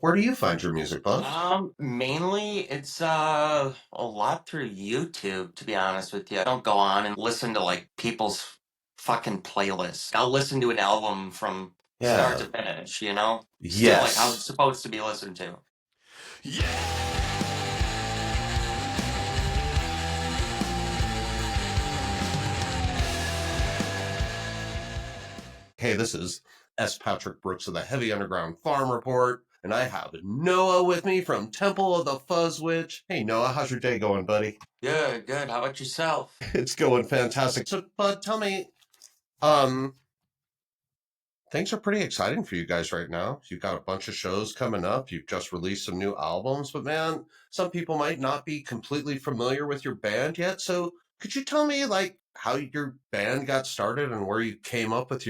Where do you find your music, Buzz? Mainly it's a lot through YouTube, to be honest with you. I don't go on and listen to like people's fucking playlists. I'll listen to an album from start Yeah. to finish, you know? Still like how it's Yes. supposed to be listened to. Hey, this is S. Patrick Brooks of the Heavy Underground Farm Report, and I have Noah with me from Temple of the Fuzz Witch. Hey, Noah, how's your day going, buddy? Good, good. How about yourself? It's going fantastic. So, Bud, tell me, um, things are pretty exciting for you guys right now. You've got a bunch of shows coming up. You've just released some new albums, but man, some people might not be completely familiar with your band yet. So, could you tell me like how your band got started and where you came up with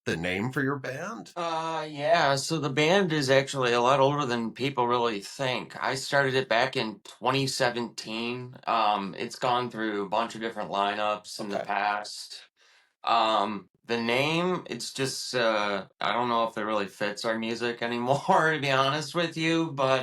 the name for your band? Yeah, so the band is actually a lot older than people really think. I started it back in 2017. It's gone through a bunch of different lineups in the Okay. past. The name, it's just I don't know if it really fits our music anymore, to be honest with you, but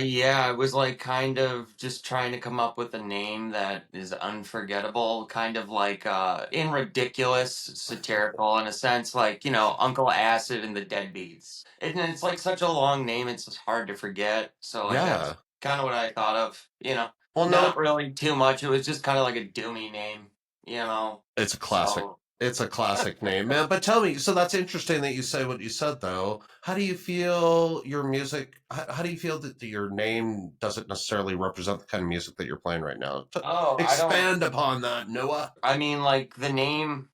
yeah, I was like kind of just trying to come up with a name that is unforgettable, kind of like in ridiculous, satirical in a sense, like, Uncle Acid and the Deadbeats. And it's like such a long name, it's just hard to forget. So like that's Yeah. kind of what I thought of. Well, Not no, really too much. It was just kind of like a doomy name, you know. it's a classic. So, It's a classic name, man. But tell me, so that's interesting that you say what you said, though. How do you feel your music? How do you feel that your name doesn't necessarily represent the kind of music that you're playing right now? oh, I don't. Expand upon that, Noah. I mean, like the name.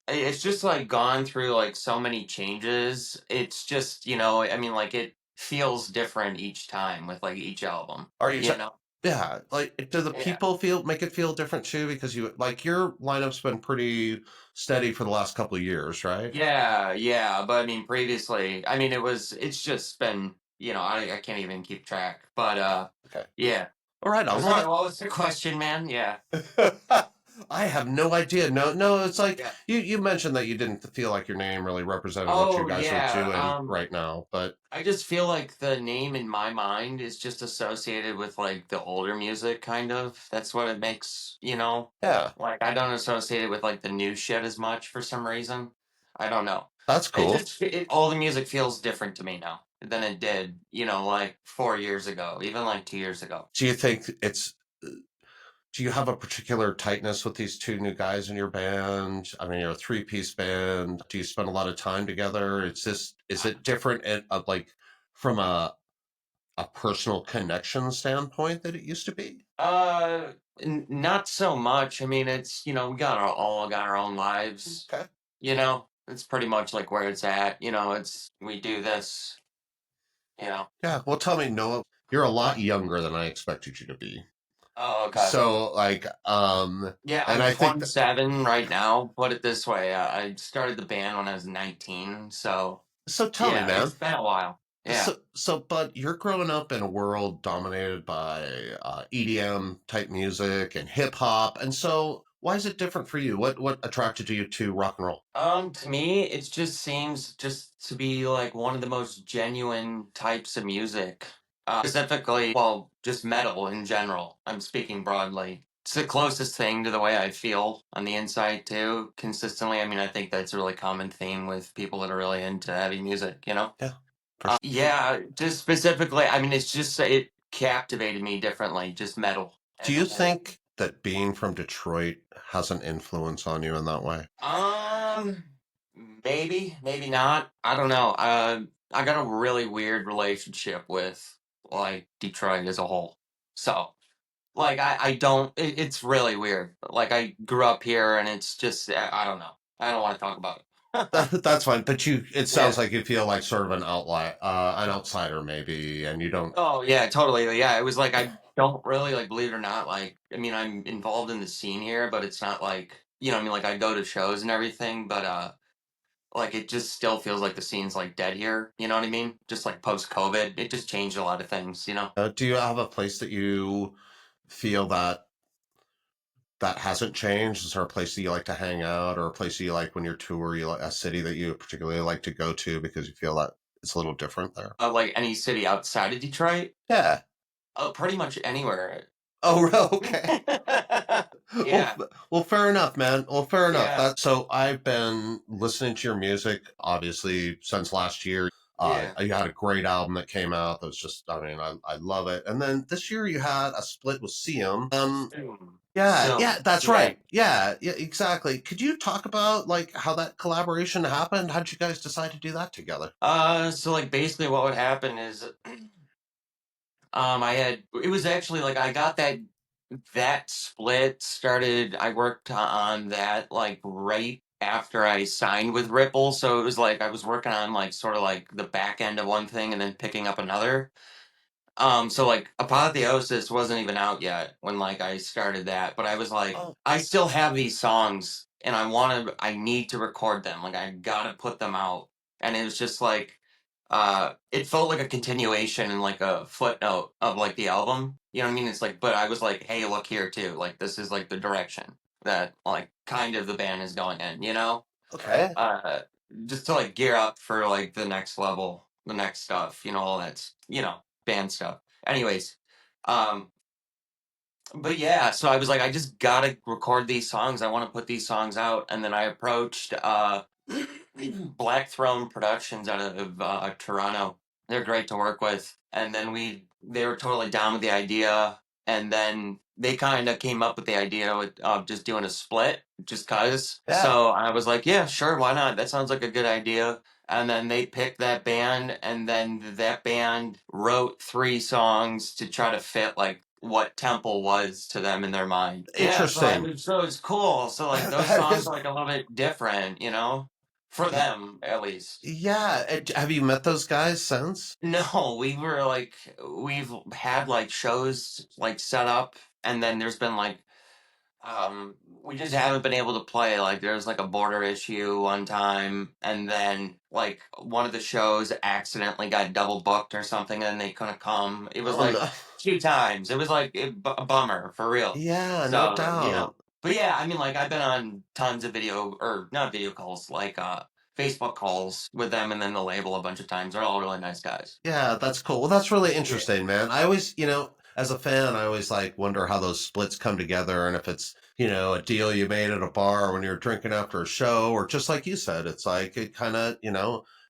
It's just like gone through like so many changes. It's just, I mean, like it feels different each time with like each album. Are you? You know? Yeah. Like, do the Yeah. people make it feel different too? Because you like your lineup's been pretty steady for the last couple of years, right? Yeah, yeah. But I mean, previously, I mean, it's just been, I can't even keep track. But Okay. yeah. All right. I'm Well, sorry, what was the question, man? Yeah. I have no idea. No, no, it's like Yeah. you mentioned that you didn't feel like your name really represented what you Oh, guys are yeah. doing right now, but I just feel like the name in my mind is just associated with like the older music, kind of. That's what it makes, yeah, like I don't associate it with like the new shit as much for some reason. I don't know. that's cool. All the music feels different to me now than it did, like 4 years ago, even like 2 years ago. Do you think do you have a particular tightness with these two new guys in your band? I mean, you're a three-piece band. Do you spend a lot of time together? Is it different like from a personal connection standpoint that it used to be? Uh, Not so much. I mean, it's, we all got our own lives, Okay. It's pretty much like where it's at, we do this, you know. Yeah. Well, tell me, Noah, you're a lot younger than I expected you to be. Oh, okay. So Yeah, and I'm I think that, 27 right now. Put it this way, I started the band when I was 19, so so tell me, yeah, man. it's been a while. Yeah. But you're growing up in a world dominated by EDM type music and hip hop, and so why is it different for you? What attracted you to rock and roll? To me, it just seems just to be like one of the most genuine types of music. Specifically, well, just metal in general. I'm speaking broadly. It's the closest thing to the way I feel on the inside too, consistently. I mean, I think that's a really common theme with people that are really into heavy music. Yeah, for sure. Yeah, just specifically, I mean, it captivated me differently, just metal Do as a you whole. think that being from Detroit has an influence on you in that way? Um, Maybe, maybe not. I don't know. I got a really weird relationship with like Detroit as a whole. So, like, I don't. It's really weird. Like, I grew up here, and it's just I don't know. I don't want to talk about it. That's fine, but it sounds Yeah. like you feel like sort of an outsider maybe, and you don't. Oh yeah, totally. Yeah, it was like I don't really like believe it or not. Like, I mean, I'm involved in the scene here, but it's not like I mean, like I go to shows and everything, but like it just still feels like the scene's like dead here. You know what I mean? Just like post COVID, it just changed a lot of things. Do you have a place that you feel that hasn't changed? Is there a place that you like to hang out, or a place that you like when you're tour, you like a city that you particularly like to go to because you feel that? it's a little different there? Like any city outside of Detroit? Yeah. Pretty much anywhere. Oh, okay. Well, Yeah, well, fair enough, man. Well, fair enough. yeah, So I've been listening to your music, obviously, since last year. yeah. You had a great album that came out. That was just, I mean, I love it. And then this year you had a split with Seum. Soon. Yeah, Soon. yeah, that's Yeah. right. Yeah, yeah, exactly. Could you talk about like how that collaboration happened? How did you guys decide to do that together? So like basically what would happen is I had it was actually like I got that split started. I worked on that like right after I signed with Ripple, so it was like I was working on like sort of like the back end of one thing and then picking up another. So like Apotheosis wasn't even out yet when like I started that, but I was like, Oh, I still have these songs and I need to record them. Like I gotta put them out. And it was just like, it felt like a continuation and like a footnote of like the album. You know what I mean? It's like, but I was like, hey, look here too. Like this is like the direction that like kind of the band is going in, you know? okay. uh just to like gear up for like the next level, the next stuff, all that's band stuff. Anyways, um but yeah, so I was like, I just gotta record these songs. I want to put these songs out, and then I approached Black Throne Productions out of Toronto. They're great to work with, and then they were totally down with the idea, and then they kind of came up with the idea of just doing a split, just cause. Yeah. So I was like, yeah, sure, why not? That sounds like a good idea. And then they picked that band, and then that band wrote 3 songs to try to fit like what Temple was to them in their mind. Yeah, Interesting. so it's cool. So like those That songs is, are like a little bit different, for them at least. yeah. Have you met those guys since? No, we've had like shows like set up, and then there's been like um, we just haven't been able to play. Like, there's like a border issue one time, and then like one of the shows accidentally got double booked or something, and they couldn't come. It was Oh like no. 2 times. It was like a bummer for real. Yeah, no So, doubt. but yeah, I mean, like I've been on tons of video or not video calls, like Facebook calls with them, and then the label a bunch of times. They're all really nice guys. Yeah, that's cool. Well, that's really Yeah. interesting, man. I always, as a fan, I always like wonder how those splits come together and if it's, a deal you made at a bar when you're drinking after a show, or just like you said, it's like it kind of,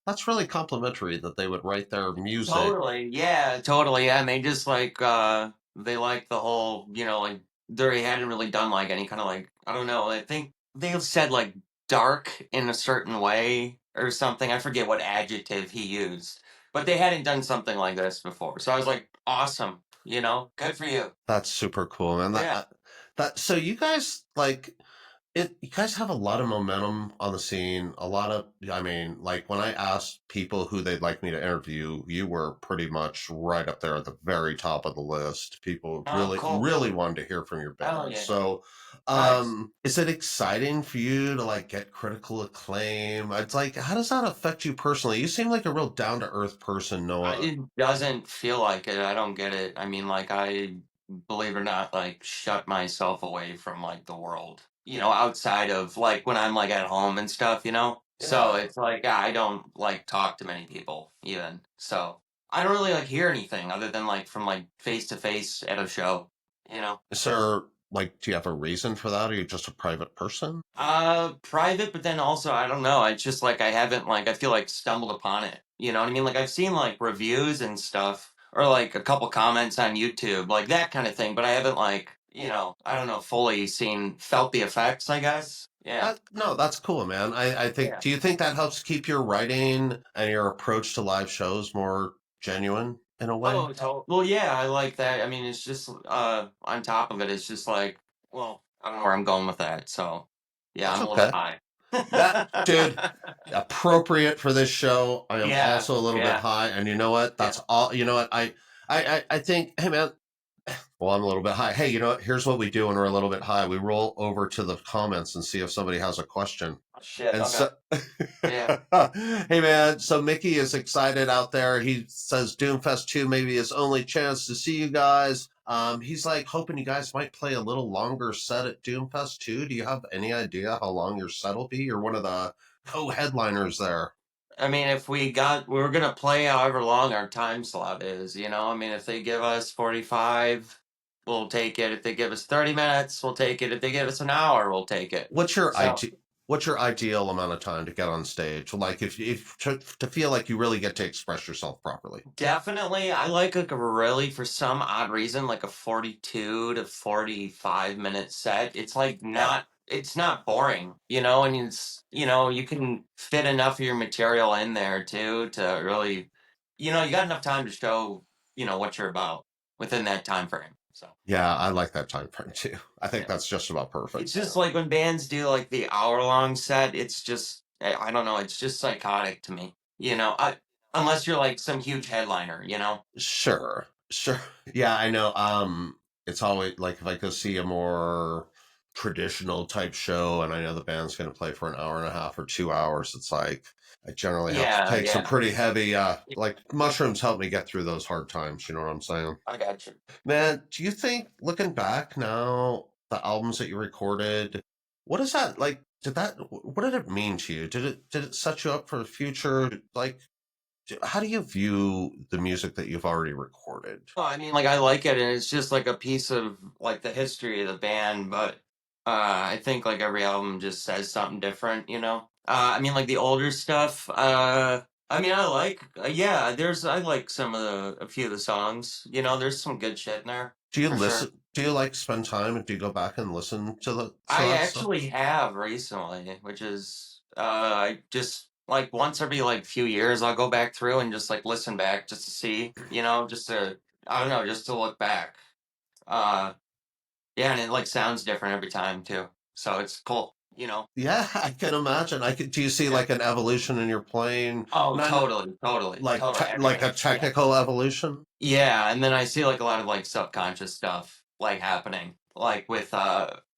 that's really complimentary that they would write their music. Totally. Yeah, totally. Yeah, and they just like they like the whole, like they hadn't really done like any kind of like I don't know, I think they said like dark in a certain way or something. I forget what adjective he used. But they hadn't done something like this before. So I was like, awesome, good for you. That's super cool, man. Yeah. So you guys like you guys have a lot of momentum on the scene. A lot of, I mean, like when I asked people who they'd like me to interview, you were pretty much right up there at the very top of the list. People Oh, really, cool. really wanted to hear from your Hell band. yeah. So, Nice. is it exciting for you to like get critical acclaim? It's like, how does that affect you personally? You seem like a real down to earth person, Noah. It doesn't feel like it. I don't get it. I mean, like I believe it or not, like shut myself away from like the world. Outside of like when I'm like at home and stuff. So Yeah. it's like I don't like talk to many people even. So I don't really like hear anything other than like from like face to face at a show. You know. Is there like, do you have a reason for that? Or are you just a private person? Private, but then also I don't know. It's just like I haven't like I feel like stumbled upon it. You know what I mean? Like I've seen like reviews and stuff, or like a couple comments on YouTube, like that kind of thing. But I haven't like I don't know, fully felt the effects. I guess. Yeah. No, that's cool, man. I think, Yeah. do you think that helps keep your writing and your approach to live shows more genuine in a way? Oh, well, yeah, I like that. I mean, it's just on top of it, it's just like, well, I don't know where I'm going with that. So, yeah, That's I'm a little bit okay. high. That, dude, appropriate for this show. I am Yeah, also a little bit yeah, high, and you know what? yeah. That's all. You know what? I think, hey, man. Well, I'm a little bit high. Hey, you know what? Here's what we do when we're a little bit high. We roll over to the comments and see if somebody has a question. Oh, shit. And Okay. so, Yeah. hey man, so Mickey is excited out there. He says Doomfest 2 may be his only chance to see you guys. He's like hoping you guys might play a little longer set at Doomfest 2. Do you have any idea how long your set will be? You're one of the co-headliners there. I mean, if we're gonna play however long our time slot is, you know? I mean, if they give us 45, we'll take it. If they give us 30 minutes, we'll take it. If they give us an hour, we'll take it. What's your So what's your ideal amount of time to get on stage? Like if to feel like you really get to express yourself properly. definitely, I like a really, for some odd reason, like a 42 to 45 minute set. It's like Yeah. it's not boring, you know, and you can fit enough of your material in there too to really, you got enough time to show, what you're about within that time frame. So, Yeah, I like that time frame too. I think yeah. that's just about It's perfect. just like when bands do like the hour-long set, it's just I don't know, it's just psychotic to me. Unless you're like some huge headliner. Sure. Sure. Yeah, I know. It's always like if I go see a more traditional type show and I know the band's going to play for an hour and a half or 2 hours, it's like I generally have to Yeah, take some yeah. pretty heavy like mushrooms help me get through those hard times, you know what I'm saying? I got you. Man, do you think looking back now, the albums that you recorded, what is that like? What did it mean to you? Did it set you up for the future? Like, how do you view the music that you've already recorded? Well, I mean, like I like it, and it's just like a piece of like the history of the band. But I think like every album just says something different. I mean, like the older stuff. I mean, I like a few of the songs. There's some good shit in there Do you for sure. listen? Do you like spend time and do you go back and listen to I that stuff? actually have recently, which is I just like once every like few years I'll go back through and just like listen back just to see, just to I don't know, just to look back. Uh yeah, and it like sounds different every time too. So it's cool. Yeah, I can imagine. Do you see Yeah. like an evolution in your playing? Oh, Not totally, totally, totally. like a Yeah. technical evolution. Yeah, and then I see like a lot of like subconscious stuff like happening, like with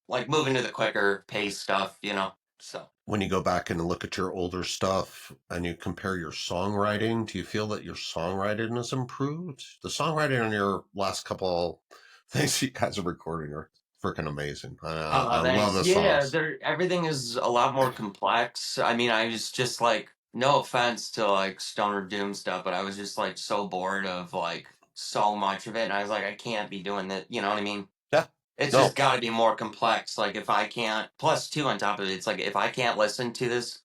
like moving to the quicker pace stuff. So When you go back and look at your older stuff and you compare your songwriting, do you feel that your songwriting has improved? The songwriting on your last couple things you guys are recording are freaking amazing. I Oh, love thanks. the Yeah, songs. everything is a lot more complex. I mean, I was just like, no offense to like stoner doom stuff, but I was just like so bored of like so much of it, and I was like, I can't be doing that. You know what I mean? Yeah. It's just No. got to be more complex. Like if I can't, plus two on top of it, it's like if I can't listen to this,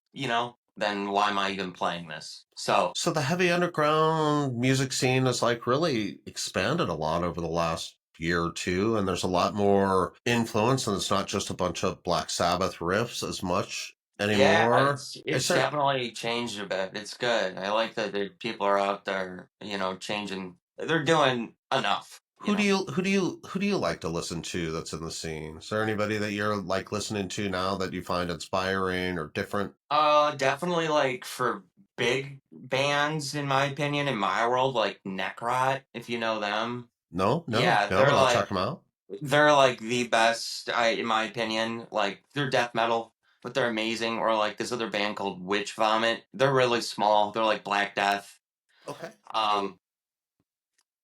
then why am I even playing this? So So the heavy underground music scene has like really expanded a lot over the last year or two, and there's a lot more influence, and it's not just a bunch of Black Sabbath riffs as much yeah, anymore. Is it's there definitely changed a bit. It's good. I like that people are out there, changing. They're doing enough, you know. who do you like to listen to that's in the scene? Is there anybody that you're like listening to now that you find inspiring or different? Definitely like for big bands, in my opinion, in my world, like Necrot, if you know them. No, no, Yeah, no, but I'll check them out. they're like the best, in my opinion. Like they're death metal, but they're amazing. Or like this other band called Witch Vomit. They're really small. They're like Black Death. Okay. Um,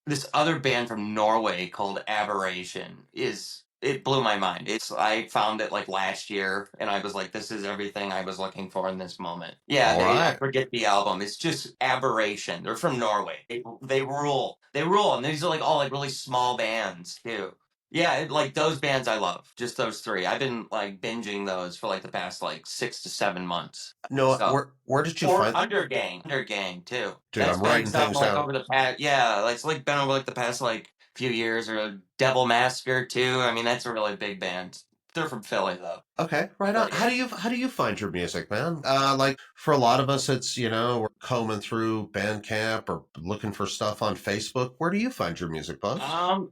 this other band from Norway called Aberration is it blew my mind. I found it like last year and I was like, this is everything I was looking for in this moment. Yeah, All I right. forget the album. It's just Aberration. They're from Norway. They rule. They rule. And these are like all like really small bands too. Yeah, like those bands I love. Just those three. I've been like binging those for like the past like 6 to 7 months. No, So where did you or find? Undergang too. Dude, That's I'm been writing something things like down. over the past, yeah, like it's like been over like the past like few years. Or Devil Massacre too. I mean, that's a really big band. They're from Philly though, Okay, right on. but yeah. How do you find your music, man? Like for a lot of us, it's we're combing through Bandcamp or looking for stuff on Facebook. Where do you find your music, Buzz?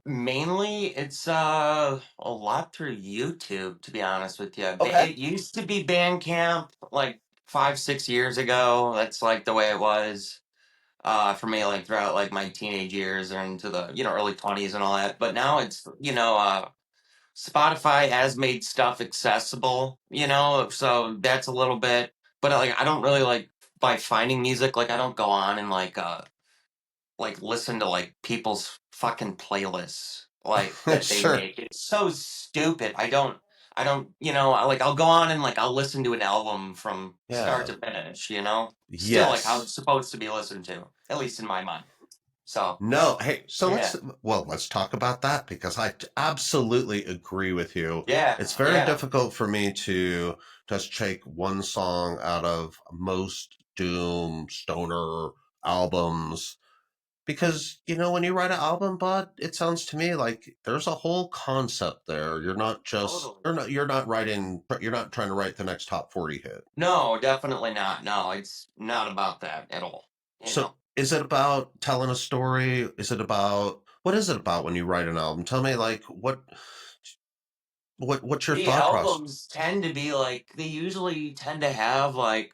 Mainly it's a lot through YouTube, to be honest with you. Okay. It used to be Bandcamp like 5, 6 years ago. That's like the way it was. For me, like throughout like my teenage years or into the early 20s and all that. But now it's Spotify has made stuff accessible, so that's a little bit. But like, I don't really like by finding music. Like, I don't go on and like listen to like people's fucking playlists like that they Sure. make. It's so stupid. I don't, like I'll go on and like I'll listen to an album from start Yeah. to finish, still like how Yes. it's supposed to be listened to, at least in my mind. So, No, hey, so yeah, let's talk about that because I absolutely agree with you. yeah, It's very yeah, difficult for me to just take one song out of most doom stoner albums because when you write an album, bud, it sounds to me like there's a whole concept there. totally. you're not trying to write the next top 40 hit. No, definitely not. No, it's not about that at all. You So know. is it about telling a story? What is it about when you write an album? Tell me like what's your The thought process? albums tend to be like they usually tend to have like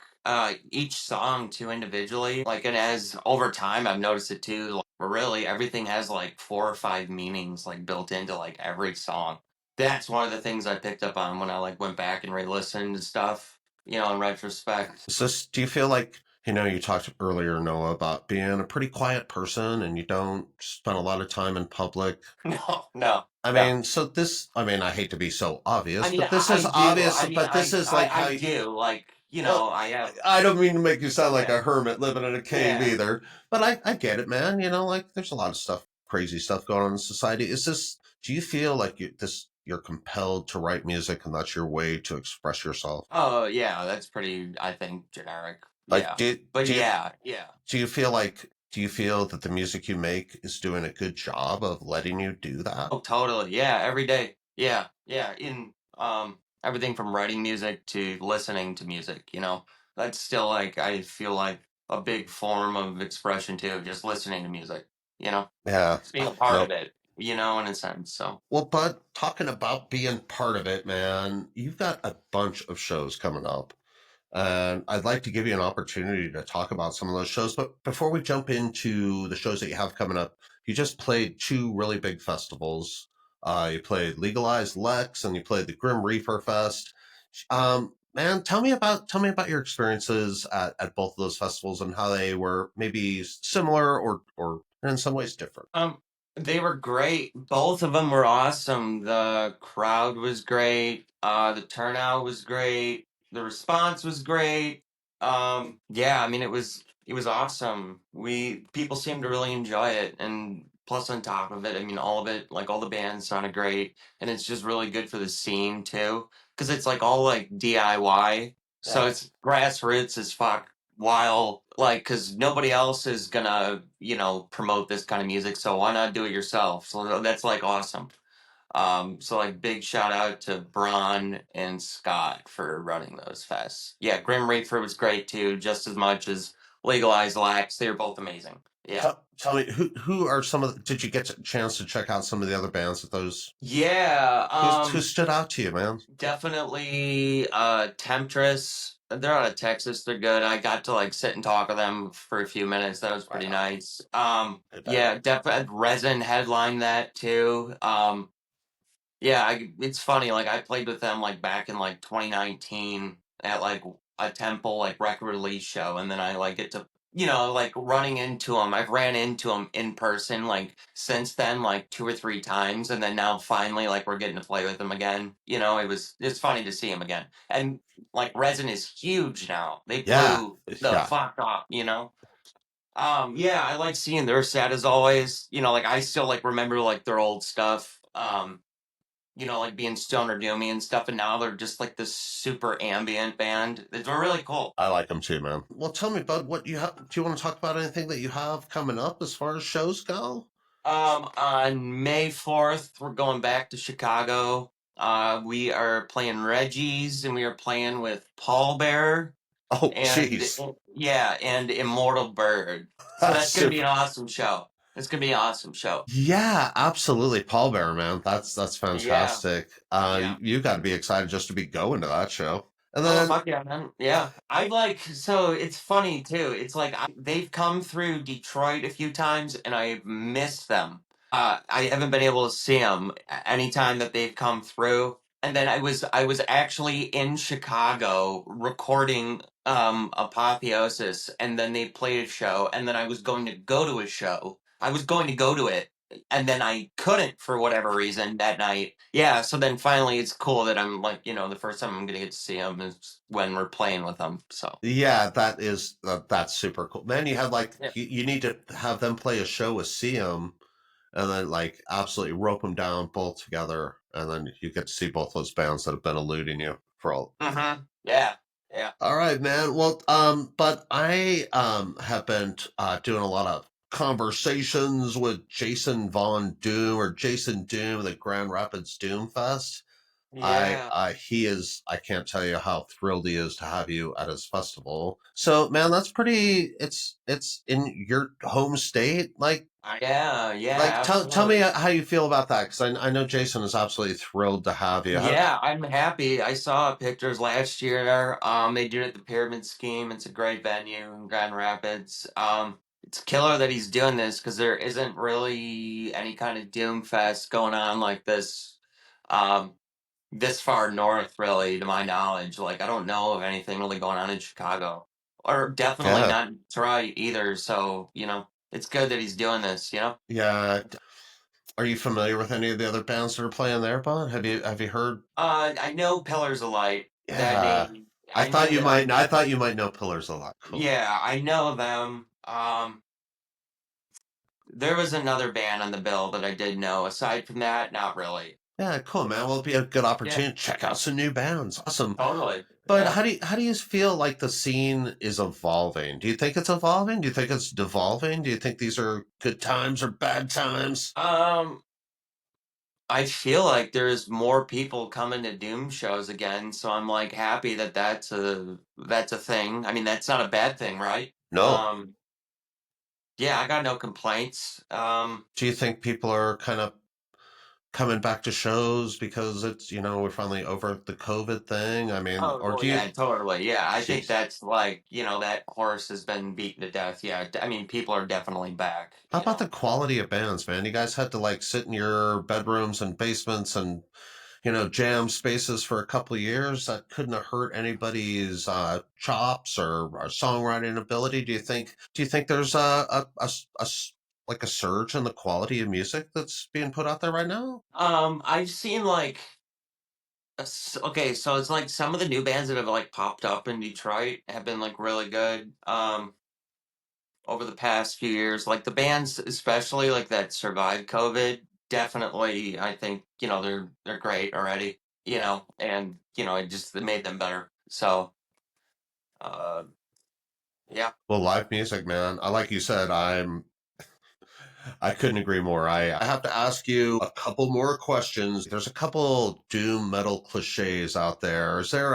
each song too individually. Like and as over time I've noticed it too, like really everything has like four or five meanings like built into like every song. That's one of the things I picked up on when I like went back and re-listened to stuff, in retrospect. Do you feel like, you talked earlier, Noah, about being a pretty quiet person and you don't spend a lot of time in public? No, no, I no. mean, I hate to be so I obvious, mean, but this I is do. obvious, I mean, but this is like I how do. Like, well, I have. I don't mean to make you sound like Yeah, a hermit living in a cave yeah. either, but I get it, man. Like there's a lot of crazy stuff going on in society. Do you feel like you're compelled to write music and that's your way to express yourself? Oh, yeah. That's pretty, I think, generic. Like, Yeah, but yeah, yeah. do you feel that the music you make is doing a good job of letting you do that? Oh, totally. Yeah, every day. Yeah, yeah. In everything from writing music to listening to music. That's still like I feel like a big form of expression too. Just listening to music. Yeah, Just being a part of no. it. In a sense. So. Well, Bud, talking about being part of it, man, you've got a bunch of shows coming up. And I'd like to give you an opportunity to talk about some of those shows. But before we jump into the shows that you have coming up, you just played two really big festivals. You played Legalized Lex and you played the Grim Reaper Fest. Man, tell me about your experiences at both of those festivals and how they were maybe similar or in some ways different. Um, they were great. Both of them were awesome. The crowd was great. The turnout was great. The response was great. Yeah, I mean it was awesome. People seemed to really enjoy it, and plus on top of it, I mean all of it, like all the bands sounded great, and it's just really good for the scene too, because it's like all like DIY, so Yeah. it's grassroots as fuck while like because nobody else is gonna promote this kind of music, so why not do it yourself? So that's like awesome. So like big shout out to Braun and Scott for running those fests. Yeah, Grim Reaper was great too, just as much as Legalized Lax. They were both amazing. Yeah. Tell me who are some of did you get a chance to check out some of the other bands at those? Yeah, Who stood out to you, man? definitely Temptress. They're out of Texas. They're good. I got to like sit and talk with them for a few minutes. That was pretty Wow. nice. I bet. Yeah, definitely Resin headlined that too. Yeah, it's funny. Like I played with them like back in like 2019 at like a Temple like record release show, and then I like get to like running into them. I've ran into them in person like since then like two or three times, and then now finally like we're getting to play with them again. It's funny to see them again, and like Resin is huge now. They Yeah. blew the Yeah. fuck up. Yeah, I like seeing their set as always. Like I still like remember like their old stuff. Like being stoner doomy and stuff, and now they're just like this super ambient band. They're really cool. I like them too, man. Well, tell me, bud, what you have. Do you want to talk about anything that you have coming up as far as shows go? On May 4th, we're going back to Chicago. We are playing Reggie's, and we are playing with Paul Bear Oh, and jeez. yeah, and Immortal Bird. So That's that's gonna be super. an awesome show. It's gonna be an awesome show. Yeah, absolutely. Paul Bear, man. That's Yeah, fantastic. yeah. You got to be excited just to be going to that show. And Oh then, fuck yeah, man. Yeah. I like so it's funny too. It's like they've come through Detroit a few times and I've missed them. I haven't been able to see them anytime that they've come through. And then I was actually in Chicago recording Apotheosis, and then they played a show, and then I was going to go to a show. I was going to go to it and then I couldn't for whatever reason that night. Yeah, so then finally it's cool that I'm like, the first time I'm gonna get to see him is when we're playing with him. So Yeah, that's super cool. Man, you had like yeah. you need to have them play a show with Seum and then like absolutely rope them down both together, and then you get to see both those bands that have been eluding you for all. Yeah. Yeah. All right, man. Well, but I have been doing a lot of conversations with Jason Von Doom or Jason Doom at the Grand Rapids Doomfest. Yeah. He is, I can't tell you how thrilled he is to have you at his festival. So, man, that's pretty, it's in your home state. Yeah, Like, yeah, tell me absolutely. how you feel about that. Cause I know Jason is absolutely thrilled to have you. Yeah, I'm happy. I saw pictures last year. They did it at the Pyramid Scheme. It's a great venue in Grand Rapids. It's killer that he's doing this because there isn't really any kind of Doom Fest going on like this, um, this far north, really, to my knowledge. Like, I don't know of anything really going on in Chicago, or definitely Yeah. not in Detroit either. So, it's good that he's doing this. Yeah. Are you familiar with any of the other bands that are playing there, bud? Have you heard? I know Pillars of Light. That Yeah. name, I knew that. I thought you might know Pillars a lot. Cool. Yeah, I know them. There was another band on the bill that I did know. Aside from that, not really. Yeah, cool, man. Well, it'll be a good Yeah, opportunity to check out some new bands. Awesome. totally. But Yeah. how do you feel like the scene is evolving? Do you think it's evolving? Do you think it's devolving? Do you think these are good times or bad times? Um, I feel like there's more people coming to Doom shows again, so I'm like happy that that's a thing. I mean, that's not a bad thing, right? No. Yeah, I got no complaints. Do you think people are kind of coming back to shows because it's, we're finally over the COVID thing? I mean, Oh, or well, do you, yeah, totally. Yeah, I think jeez. that's like, that horse has been beaten to death. Yeah, I mean, people are definitely back, How about the quality of bands, man? You guys had to like sit in your bedrooms and basements and jam spaces for a couple of years. That couldn't have hurt anybody's chops or songwriting ability. Do you think there's like a surge in the quality of music that's being put out there right now? I've seen like, okay, so it's like some of the new bands that have like popped up in Detroit have been like really good. Over the past few years, like the bands, especially like that survived COVID, definitely, I think they're great already. And it just made them better. So, uh, yeah. Well, live music, man. Like you said, I couldn't agree more. I have to ask you a couple more questions. There's a couple doom metal cliches out there. Is there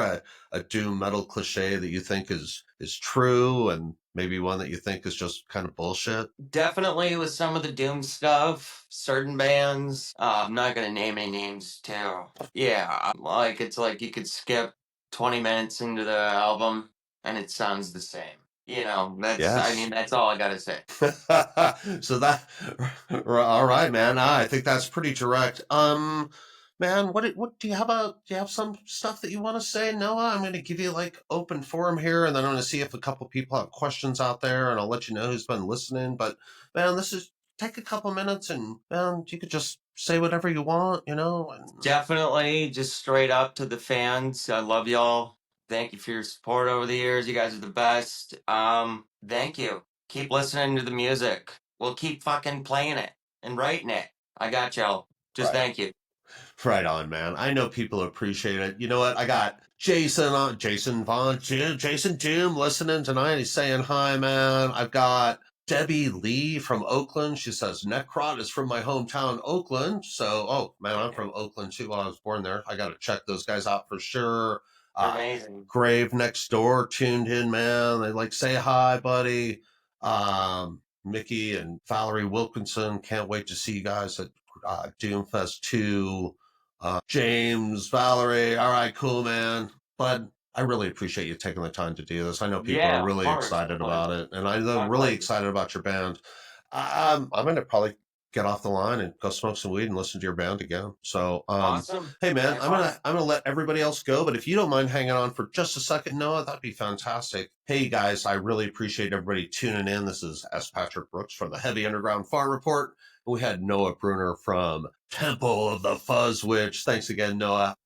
a doom metal cliche that you think is true and maybe one that you think is just kind of bullshit? Definitely with some of the Doom stuff, certain bands. I'm not gonna name any names too. Yeah, like it's like you could skip 20 minutes into the album and it sounds the same. I Yes. mean, that's all I gotta say. So all right, man. I think that's pretty direct. Man, what do you have some stuff that you want to say, Noah? I'm going to give you like open forum here, and then I'm going to see if a couple people have questions out there, and I'll let you know who's been listening. But man, this is take a couple minutes, and man, you could just say whatever you want, and Definitely just straight up to the fans. I love y'all. Thank you for your support over the years. You guys are the best. Thank you. Keep listening to the music. We'll keep fucking playing it and writing it. I got y'all. Just right. thank you. Right on, man. I know people appreciate it. You know what? I got Jason on Jason Doom listening tonight. He's saying hi, man. I've got Debbie Lee from Oakland. She says Necrot is from my hometown, Oakland. So, oh man, I'm from Oakland too. Well, I was born there. I got to check those guys out for sure. You're Uh, amazing. Grave next door tuned in, man. They like say hi, buddy. Mickey and Valerie Wilkinson. Can't wait to see you guys at Doomfest 2. James, Valerie, all right, cool, man. Bud, I really appreciate you taking the time to do this. I know people are Yeah, of really course. excited about it, and I'm My really pleasure. excited about your band. I'm going to probably get off the line and go smoke some weed and listen to your band again. So, Awesome. hey man, Have I'm fun. gonna let everybody else go, but if you don't mind hanging on for just a second, Noah, that'd be fantastic. Hey guys, I really appreciate everybody tuning in. This is S. Patrick Brooks from the Heavy Underground Farm Report. We had Noah Bruner from Temple of the Fuzz Witch. Thanks again, Noah.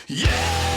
Yeah!